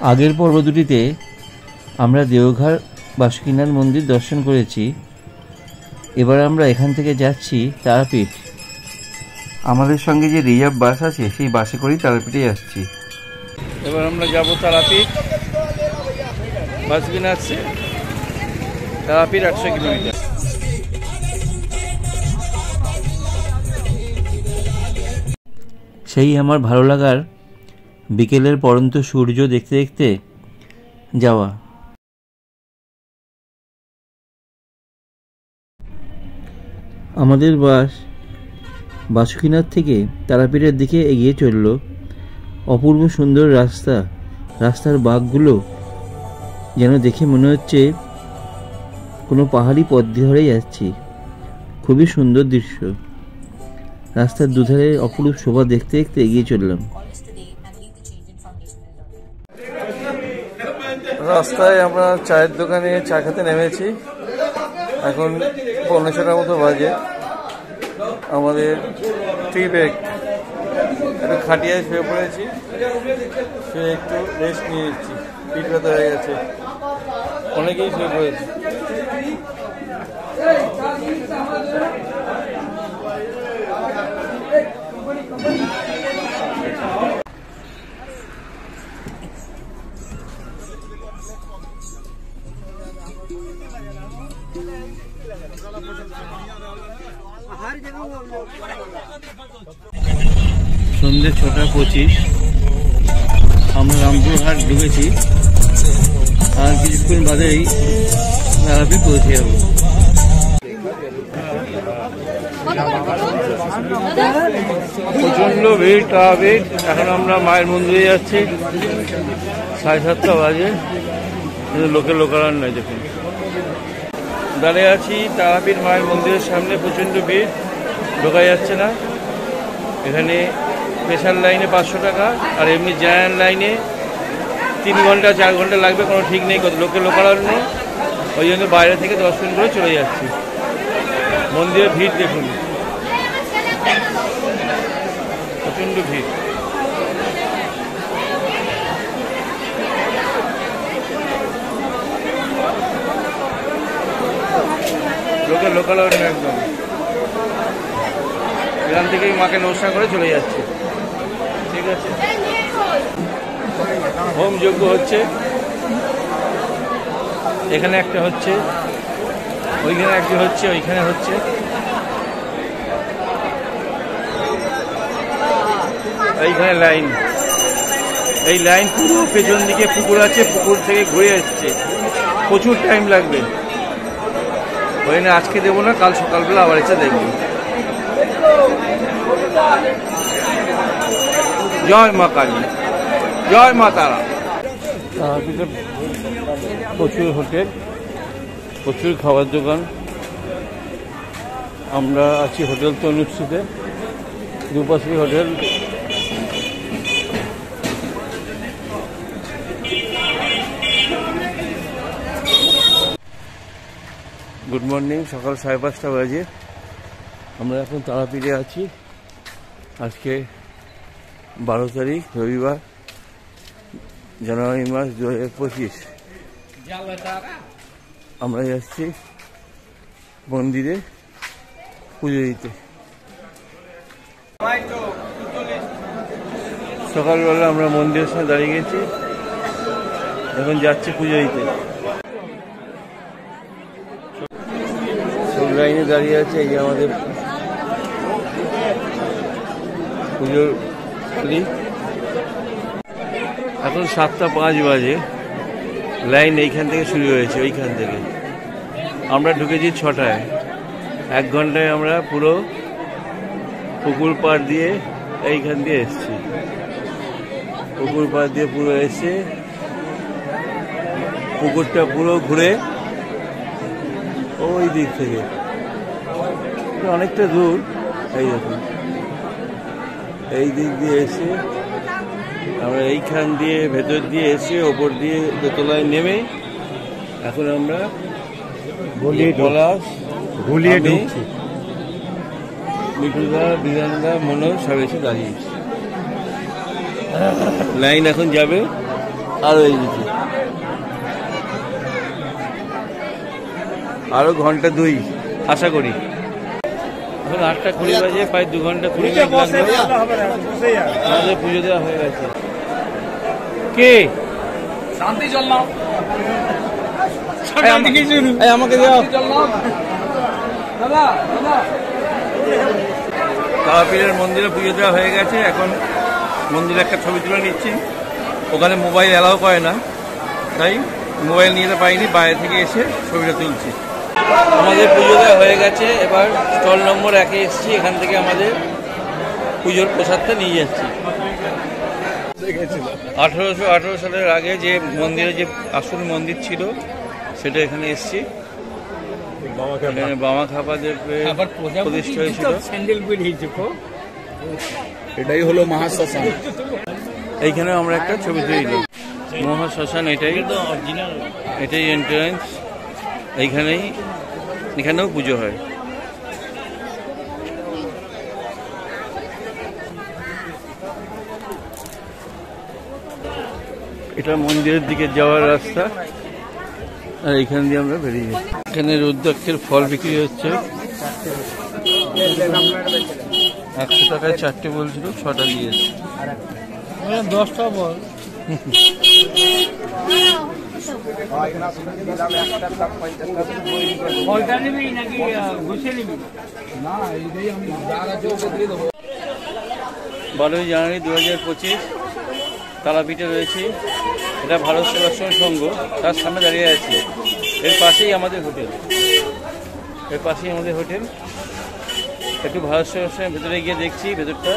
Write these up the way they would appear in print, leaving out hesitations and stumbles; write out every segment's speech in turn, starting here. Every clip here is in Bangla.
আগের পর্ব দুটিতে আমরা দেওঘর বাসুকীনাথ মন্দির দর্শন করেছি। এবার আমরা এখান থেকে যাচ্ছি তারাপীঠ। আমাদের সঙ্গে যে রিজার্ভ বাস আছে সেই বাসে করেই তারাপীঠে আসছি। এবার আমরা যাব তারাপীঠ। বাসুকীনাথ আছে তারাপীঠ 800 কিলোমিটার। সেই আমার ভালো লাগার বিকেলের পড়ন্ত সূর্য দেখতে দেখতে যাওয়া। আমাদের বাস বাসুকীনাথ থেকে তারাপীঠের দিকে এগিয়ে চলল। অপূর্ব সুন্দর রাস্তা, রাস্তার বাঁকগুলো যেন দেখে মনে হচ্ছে কোনো পাহাড়ি পথ ধরে যাচ্ছি। খুবই সুন্দর দৃশ্য। রাস্তার দুধারে অপরূপ শোভা দেখতে দেখতে এগিয়ে চললাম। রাস্তায় আমরা চায়ের দোকানে চা খেতে নেমেছি। এখন 5:30 মতো বাজে। আমাদের টি ব্রেক, একটু খাটিয়ায় শুয়ে পড়েছি, শুয়ে একটু রেস্ট নিয়ে নিচ্ছি। পিঠ ব্যথা হয়ে গেছে, অনেকেই শুয়ে পড়েছি। সন্ধ্যে 6:25 আমরা রামপুরহাট ঢুকেছি। আর কিছুক্ষণ বাদেই তারাপীঠ পৌঁছে যাব। প্রচন্ড ভিড় তারাপীঠ। এখন আমরা মায়ের মন্দিরে যাচ্ছি। 7:30 বাজে, কিন্তু লোকের লোকারণ নয়। দেখুন দাঁড়িয়ে আছি তারাপীঠ মায়ের মন্দিরের সামনে। প্রচন্ড ভিড়, ঢোকা যাচ্ছে না। এখানে স্পেশাল লাইনে 500 টাকা, আর এমনি জেনারেল লাইনে 3 ঘন্টা 4 ঘন্টা লাগবে, কোনো ঠিক নেই। কত লোকের লোকারণ নেই, ওই জন্য বাইরে থেকে দর্শন করে চলে যাচ্ছি। মন্দিরের ভিড় দেখুন, প্রচণ্ড ভিড়। লোকের লোকালয় একদম। এখান থেকেই মাকে নমস্কার করে চলে যাচ্ছে। ঠিক আছে, হোম যজ্ঞ হচ্ছে। এখানে একটা হচ্ছে, ওইখানে একটা হচ্ছে, ওইখানে হচ্ছে। এইখানে লাইন, এই লাইন পুরো পেছন দিকে পুকুর আছে, পুকুর থেকে ঘুরে আসছে। প্রচুর টাইম লাগবে। ওই জন্য আজকে দেবো না, কাল সকালবেলা আবার এসে দেখবো। জয় মা কালী, জয় মা তারা। প্রচুর হোটেল, প্রচুর খাবার দোকান। আমরা আছি হোটেল তনুশ্রীতে, দুপাশে হোটেল। গুড মর্নিং, সকাল 5:30 বাজে। আমরা এখন তারাপীঠে আছি। আজকে 12 তারিখ, রবিবার, জানুয়ারি মাস 2025। আমরা যাচ্ছি মন্দিরে পুজো দিতে। সকালবেলা আমরা মন্দিরের সামনে দাঁড়িয়ে গেছি, এখন যাচ্ছি পুজো দিতে। সব লাইনে দাঁড়িয়ে আছে। এই যে আমাদের পুজোর থলি। এখন 7:05 বাজে। লাইন এইখান থেকে শুরু হয়েছে, ওইখান থেকে। আমরা ঢুকেছি 6টায়। 1 ঘন্টায় আমরা পুরো পুকুর পাড় দিয়ে এইখান দিয়ে এসছি। পুকুর পাড় দিয়ে পুরো এসে পুকুরটা পুরো ঘুরে ওই দিক থেকে অনেকটা দূর। এই দেখুন, এই দিক দিয়ে এসে আমরা এইখান দিয়ে ভেতর দিয়ে এসে ওপর দিয়ে দোতলায় নেমে এখন আমরা পলাশ, মিঠুদা, বিধানদা, মনোজ সব এসে দাঁড়িয়েছি। লাইন এখন যাবে আরো এই দিকে আরো ঘন্টা 2 আশা করি। এখন 8:20 বাজে, প্রায় 2 ঘন্টা 20 মিনিট লাগবে। আমাদের পুজো দেওয়া হয়ে গেছে। কে শান্তি জল নাও, আমাকে দাও। তারাপীঠের মন্দিরে পুজো দেওয়া হয়ে গেছে। এখন মন্দিরে একটা ছবি তুলে নিচ্ছি। ওখানে মোবাইল অ্যালাউ করে না, তাই মোবাইল নিয়ে যেতে পারিনি, বাইরে থেকে এসে ছবিটা তুলছি। আমাদের পুজো দেওয়া হয়ে গেছে। এবার স্টল নম্বর 1-এ এসেছি। এখান থেকে আমাদের পুজোর প্রসাদটা নিয়ে যাচ্ছি। 1818 সালের আগে যে মন্দিরে যে আসল মন্দির ছিল সেটা এখানে এসেছি। এখানে বামা খাপাদের প্রতিষ্ঠা হয়েছিল। এটাই হলো মহাশ্মশান। এইখানে আমরা একটা ছবি তুলি। মহাশ্মশান এটাই এন্ট্রান্স। এখানেও পুজো হয়। এটা মন্দিরের দিকে যাওয়ার রাস্তা, আর এইখান দিয়ে আমরা বেরিয়ে যাই। এখানে রুদ্রাক্ষের ফল বিক্রি হচ্ছে। 100 টাকায় 4টে বলছিল, 6টা দিয়েছে। 10টা বল। ফলটা নিবি নাকি ঘুষে নিবি? না, এইটাই আমি যারা চলছে দিয়ে দেবো। 12ই জানুয়ারি 2025 তারাপীঠে রয়েছে। এটা ভারত সেবাশ্রম সংঘ, তার সামনে দাঁড়িয়ে আছি। এর পাশেই আমাদের হোটেল। একটু ভারত সেবাশ্রমের ভেতরে গিয়ে দেখছি। ভেতরটা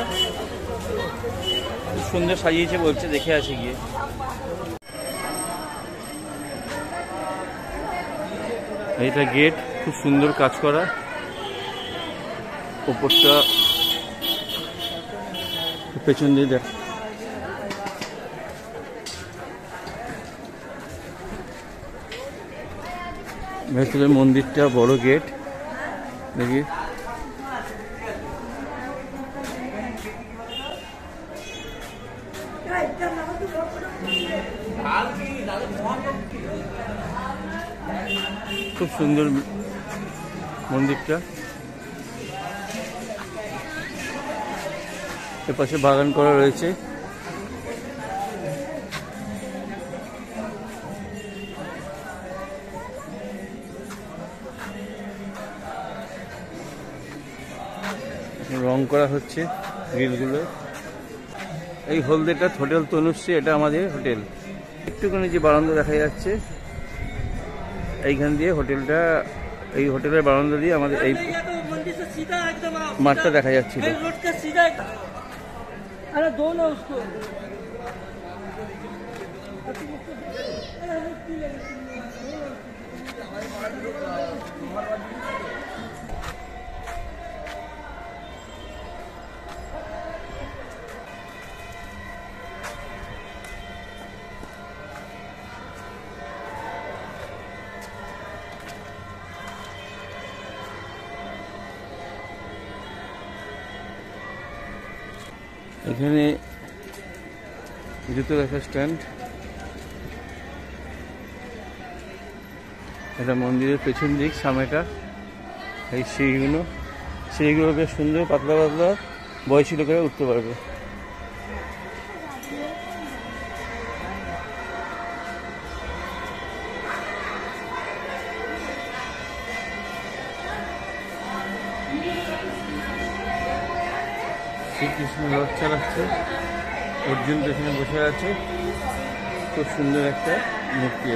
খুব সুন্দর সাজিয়েছে বলছে, দেখে আসি গিয়ে। এইটা গেট, খুব সুন্দর কাজ করা। ওপরটা পেছন দিয়ে দেখ। ভেতরে মন্দিরটা বড় গেট দেখি। খুব সুন্দর মন্দিরটা। এপাশে বাগান করা রয়েছে। রং করা হচ্ছে গ্রিলগুলো। এই হলদেটা হোটেল তনুশ্রী, এটা আমাদের হোটেল। একটুখানি যে বারান্দা দেখা যাচ্ছে, এইখান দিয়ে হোটেলটা, এই হোটেলের বারান্দা দিয়ে আমাদের এই মাঠটা দেখা যাচ্ছিল। এখানে জুতো রাখার স্ট্যান্ড। এটা মন্দিরের পেছন দিক, সামনেটা এই সিঁড়িগুলো বেশ সুন্দর, পাতলা পাতলা, বয়সী লোকেরা উঠতে পারবে। শ্রীকৃষ্ণ রথ চালাচ্ছে, অর্জুন পেছনে বসে আছে। খুব সুন্দর একটা মূর্তি।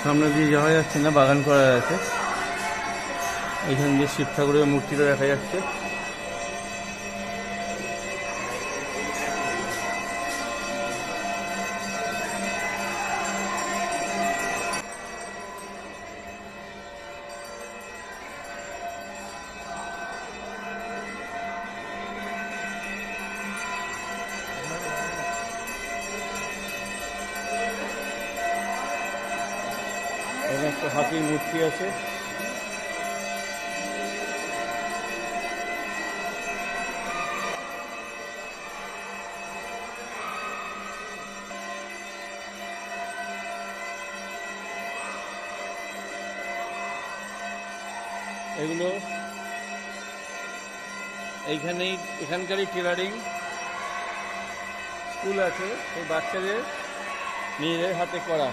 সামনে দিয়ে যাওয়া যাচ্ছে না, বাগান করা আছে। এখান দিয়ে শিব ঠাকুরের মূর্তিটা দেখা যাচ্ছে। এখানে একটা হাতির মূর্তি আছে। এগুলো এখানকারই টেলারিং স্কুল আছে, এই বাচ্চাদের নিজেদের হাতে করা।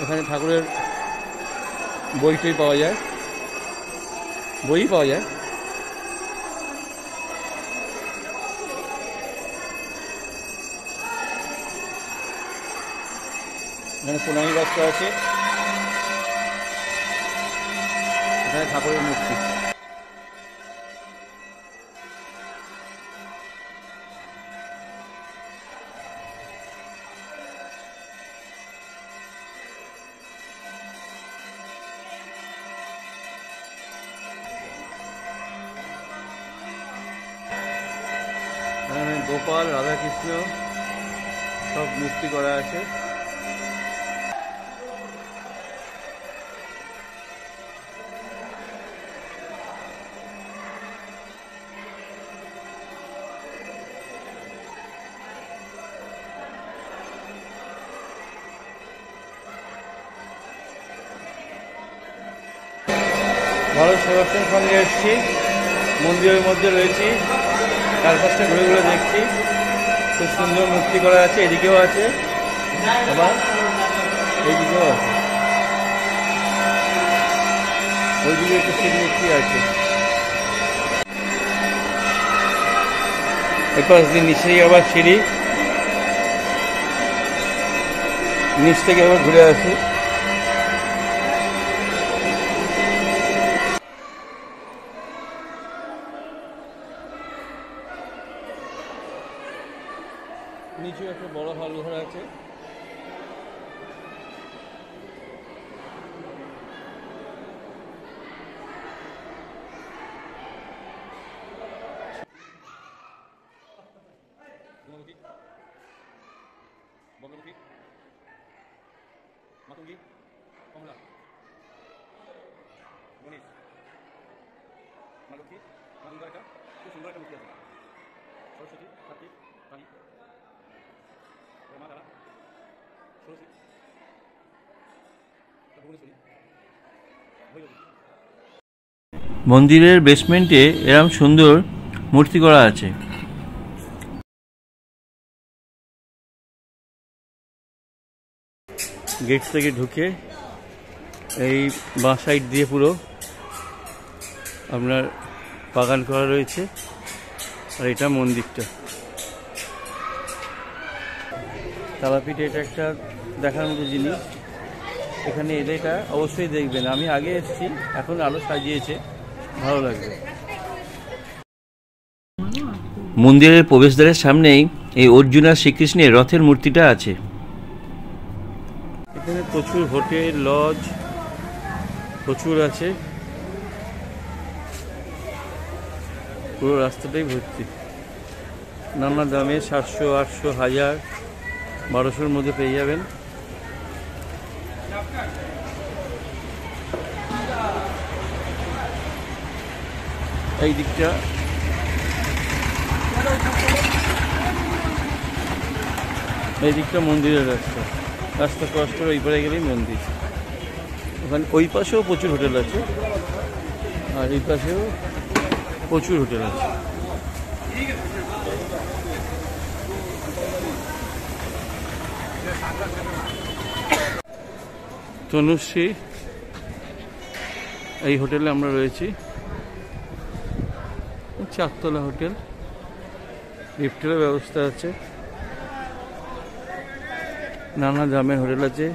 এখানে ঠাকুরের বই টই পাওয়া যায়, বই পাওয়া যায়। এখানে সোনালী বাচ্চা আছে, এখানে ঠাকুরের মূর্তি। এখানে গোপাল, রাধাকৃষ্ণ সব মূর্তি করা আছে। ভারত সেবাশ্রম সঙ্গে এসেছি, মন্দিরের মধ্যে রয়েছি, চারপাশটা ঘুরে ঘুরে দেখছি। খুব সুন্দর মূর্তি করা আছে, এদিকেও আছে, আবার এইদিকেও আছে, ওইদিকে একটু শিব মূর্তি আছে। এপাশ দিয়ে নিচেই আবার সিঁড়ি, নিচ থেকে আবার ঘুরে আসি। নিচে একটা বড় হল ঘর আছে। মাতঙ্গী, কমলা, গণেশ, মা লক্ষ্মী, মা দুর্গা, একটা খুব সুন্দর একটা মূর্তি আছে। সরস্বতী, কার্তিক, কালী, মা তারা, সরস্বতী, ভুবনেশ্বরী, ভৈরবী। মন্দিরের বেসমেন্টে এরম সুন্দর মূর্তি করা আছে। গেট থেকে ঢুকে এই বাঁ সাইড দিয়ে পুরো আপনার বাগান করা রয়েছে, আর এটা মন্দিরটা। তারাপীঠে এটা একটা দেখার মতো জিনিস। এখানে এটা অবশ্যই দেখবেন, আমি আগে এসেছি, এখন আরো সাজিয়েছে, ভালো লাগবে। মন্দিরের প্রবেশদ্বারের সামনেই এই অর্জুন আর শ্রীকৃষ্ণের রথের মূর্তিটা আছে। এখানে প্রচুর হোটেল, লজ প্রচুর আছে, পুরো রাস্তাটাই ভর্তি। নানা দামে 700, 800, 1000, 1200-র মধ্যে পেয়ে যাবেন। এই দিকটা মন্দিরের রাস্তা, রাস্তা ক্রস করে ওই পারে গেলেই মন্দির। ওখানে ওই পাশেও প্রচুর হোটেল আছে, আর এই পাশেও প্রচুর হোটেল আছে। তনুশ্রী, এই হোটেলে আমরা রয়েছি, 4তলা হোটেল, লিফটের ব্যবস্থা আছে, নানা দামের হোটেল আছে।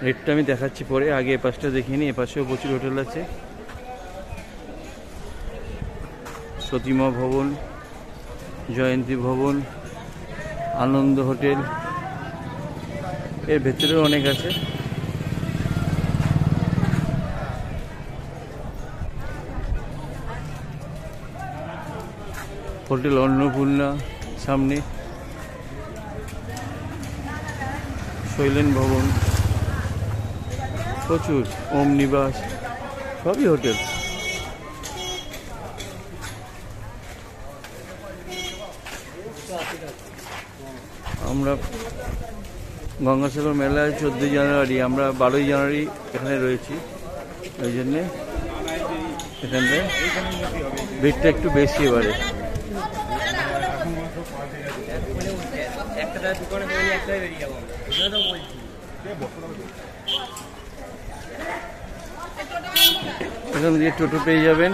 রেটটা আমি দেখাচ্ছি পরে, আগে এ পাশটা দেখিনি। এ পাশেও প্রচুর হোটেল আছে, সতীমা ভবন, জয়ন্তী ভবন, আনন্দ হোটেল, এর ভেতরেও অনেক আছে। হোটেল অন্নপূর্ণা সামনে, শৈলেন ভবন, প্রচুর ওম নিবাস, সবই হোটেল। আমরা গঙ্গাসাগর মেলায় 14 জানুয়ারি, আমরা 12 জানুয়ারি এখানে রয়েছি, ওই জন্যে এখানে ভিড়টা একটু বেশি এবারে। এখান দিয়ে টোটো পেয়ে যাবেন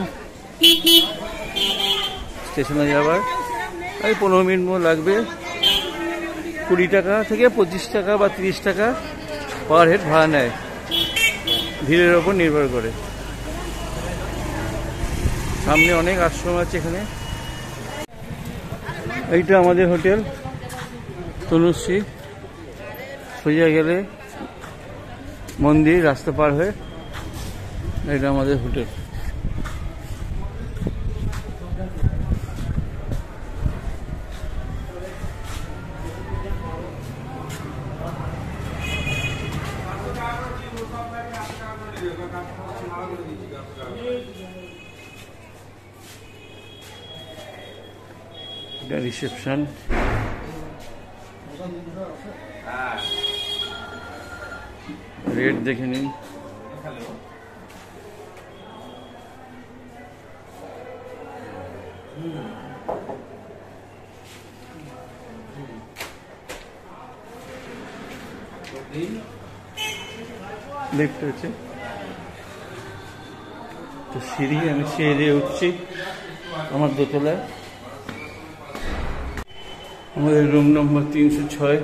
স্টেশনে যাবার, এই 15 মিনিট মতো লাগবে। 20 টাকা থেকে 25 টাকা বা 30 টাকা পার হেড ভাড়া নেয়, ভিড়ের ওপর নির্ভর করে। সামনে অনেক আশ্রম আছে এখানে। এইটা আমাদের হোটেল তনুশ্রী, সোজা গেলে মন্দির, রাস্তা পার হয়ে এটা আমাদের হোটেল। এটা রিসেপশন, রেট দেখে নিন। লিফট আছে তো, সিঁড়ি, আমি সিঁড়ি দিয়ে উঠছি আমার দোতলায়। আমাদের রুম নম্বর 306।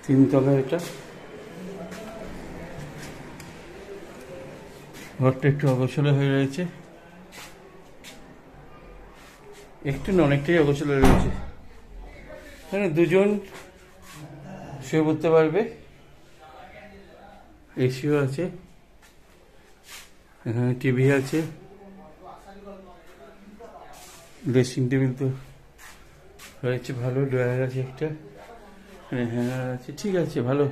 তিনতলা এটা। ঘরটা একটু অগোছালো হয়ে রয়েছে, একটু না অনেকটাই অগোছালো রয়েছে। এখানে দুজন শুয়ে পড়তে পারবে, এসিও আছে, এখানে টিভি আছে, ড্রেসিং টেবিল তো রয়েছে ভালো, ড্রয়ার আছে একটা, এখানে হ্যাঙ্গার আছে, ঠিক আছে ভালো।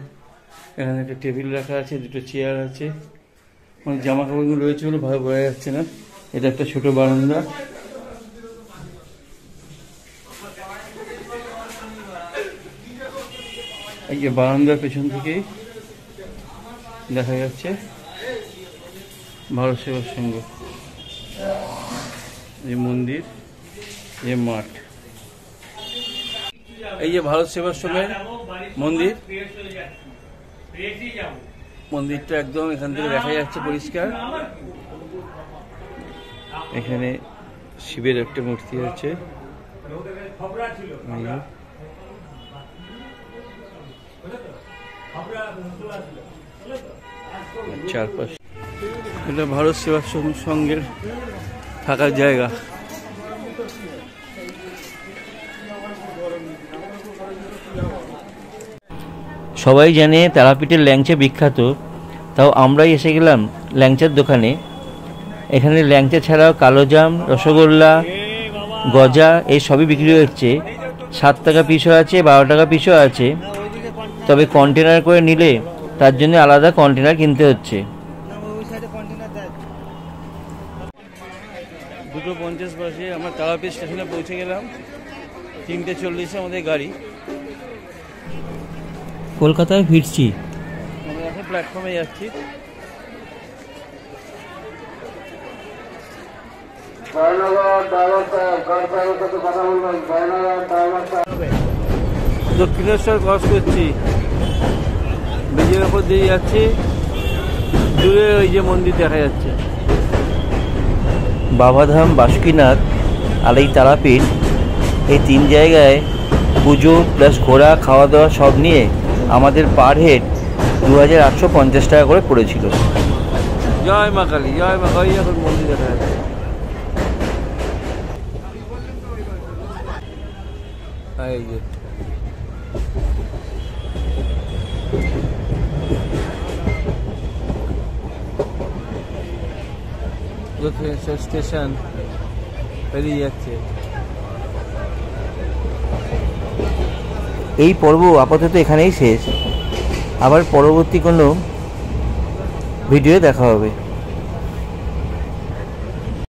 এখানে একটা টেবিল রাখা আছে, দুটো চেয়ার আছে, অনেক জামা কাপড়গুলো রয়েছে বলে ভালো বোঝা যাচ্ছে না। এটা একটা ছোট বারান্দা, এই যে বারান্দার পেছন থেকেই দেখা যাচ্ছে ভারত সেবার সংঘ, এই মন্দির, এই মাঠ, এই যে ভারত সেবার সংঘের মন্দির। মন্দিরটা একদম এখান থেকে দেখা যাচ্ছে পরিষ্কার। এখানে শিবের একটা মূর্তি আছে, চারপাশ। এটা ভারত সেবা সংঘের থাকার জায়গা। সবাই জানে তারাপীঠের ল্যাংচা বিখ্যাত, তাও আমরাই এসে গেলাম ল্যাংচার দোকানে। এখানে ল্যাংচা ছাড়াও কালোজাম, রসগোল্লা, গজা এই সবই বিক্রি হচ্ছে। 7 টাকা পিসও আছে, 12 টাকা পিসও আছে, তবে কন্টেনার করে নিলে তার জন্য আলাদা কন্টেনার কিনতে হচ্ছে। 2:50 বাজে আমরা তারাপীঠ স্টেশনে পৌঁছে গেলাম। 3:40 আমাদের গাড়ি। কলকাতায় ফিরছি। আমরা এখন প্ল্যাটফর্মে যাচ্ছি। দক্ষিণেশ্বর ক্রস করছি, ব্রিজের ওপর দিয়ে যাচ্ছি, দূরে ওই যে মন্দির দেখা যাচ্ছে। বাবাধাম, বাসুকিনাথ আর এই তারাপীঠ, এই 3 জায়গায় পুজো প্লাস ঘোরা, খাওয়া দাওয়া সব নিয়ে আমাদের পার হেড 2850 টাকা করে পড়েছিল। জয় মা কালী, জয় মা কালী। এখন মন্দির দেখা যাচ্ছে। এই যে দক্ষিণেশ্বর স্টেশন পেরিয়ে যাচ্ছে। এই পর্ব আপাতত এখানেই শেষ, আবার পরবর্তী কোনো ভিডিও দেখা হবে।